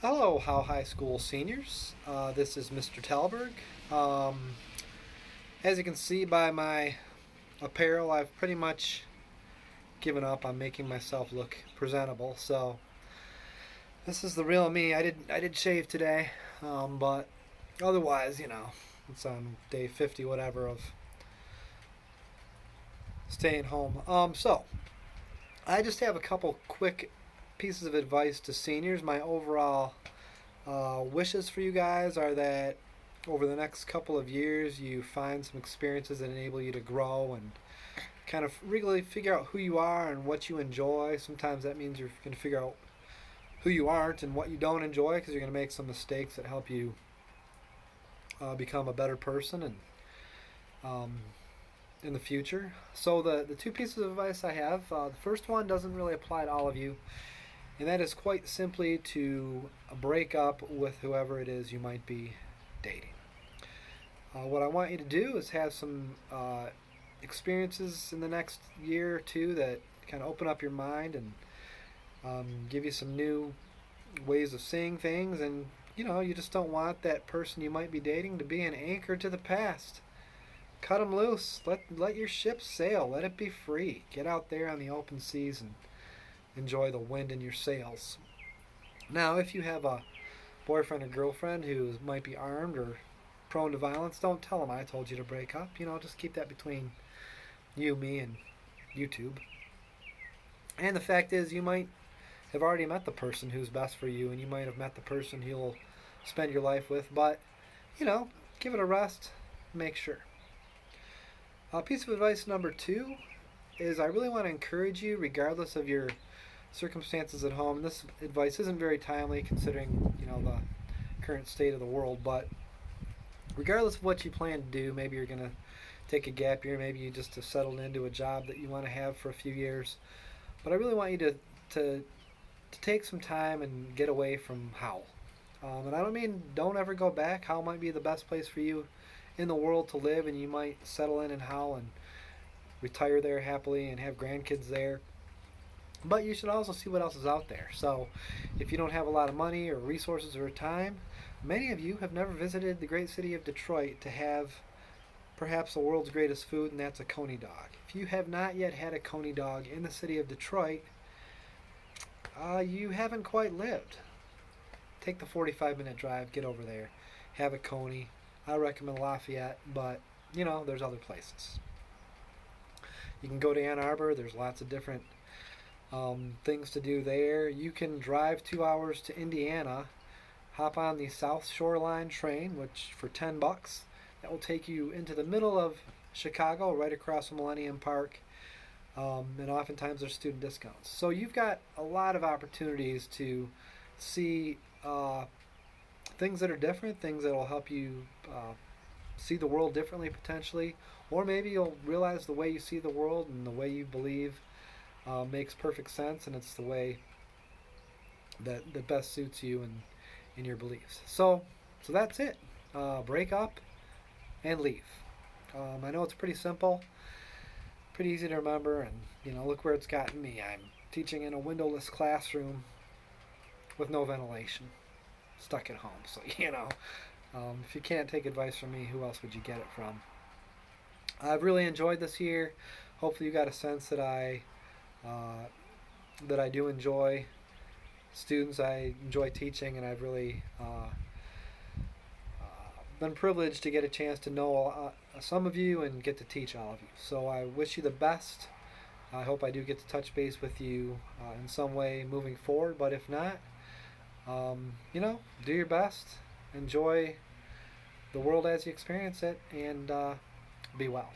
Hello, How High School seniors. This is Mr. Talberg. Um, as you can see by my apparel, I've pretty much given up on making myself look presentable. So this is the real me. I did shave today, but otherwise, it's on day 50, whatever, of staying home. So I just have a couple quick pieces of advice to seniors. My overall wishes for you guys are that over the next couple of years you find some experiences that enable you to grow and kind of really figure out who you are and what you enjoy. Sometimes that means you're going to figure out who you aren't and what you don't enjoy because you're going to make some mistakes that help you become a better person and um, in the future. So the two pieces of advice I have, the first one doesn't really apply to all of you, and that is quite simply to break up with whoever it is you might be dating. What I want you to do is have some experiences in the next year or two that kind of open up your mind and give you some new ways of seeing things. And you just don't want that person you might be dating to be an anchor to the past. Cut them loose. Let your ship sail. Let it be free. Get out there on the open seas and enjoy the wind in your sails. Now, if you have a boyfriend or girlfriend who might be armed or prone to violence, don't tell them I told you to break up. Just keep that between you, me, and YouTube. And the fact is, you might have already met the person who's best for you, and you might have met the person you'll spend your life with, but, give it a rest, make sure. Piece of advice number two is I really want to encourage you, regardless of your circumstances at home. This advice isn't very timely considering, the current state of the world, but regardless of what you plan to do, maybe you're going to take a gap year, maybe you just have settled into a job that you want to have for a few years. But I really want you to take some time and get away from Howell. And I don't mean don't ever go back. Howell might be the best place for you in the world to live, and you might settle in Howell and retire there happily and have grandkids there. But you should also see what else is out there. So, if you don't have a lot of money or resources or time, many of you have never visited the great city of Detroit to have perhaps the world's greatest food, and that's a Coney dog. If you have not yet had a Coney dog in the city of Detroit, you haven't quite lived. Take the 45-minute drive, get over there, have a Coney. I recommend Lafayette, but there's other places. You can go to Ann Arbor. There's lots of different things to do there. You can drive 2 hours to Indiana, hop on the South Shoreline train, which for $10, that will take you into the middle of Chicago, right across from Millennium Park. And oftentimes there's student discounts. So you've got a lot of opportunities to see things that are different, things that will help you see the world differently potentially, or maybe you'll realize the way you see the world and the way you believe makes perfect sense, and it's the way that best suits you and in your beliefs. So that's it. Break up and leave. I know it's pretty simple, pretty easy to remember, and look where it's gotten me. I'm teaching in a windowless classroom with no ventilation, stuck at home. So if you can't take advice from me, who else would you get it from? I've really enjoyed this year. Hopefully, you got a sense that I do enjoy students. I enjoy teaching, and I've really been privileged to get a chance to know some of you and get to teach all of you. So I wish you the best. I hope I do get to touch base with you in some way moving forward. But if not, do your best. Enjoy the world as you experience it, and be well.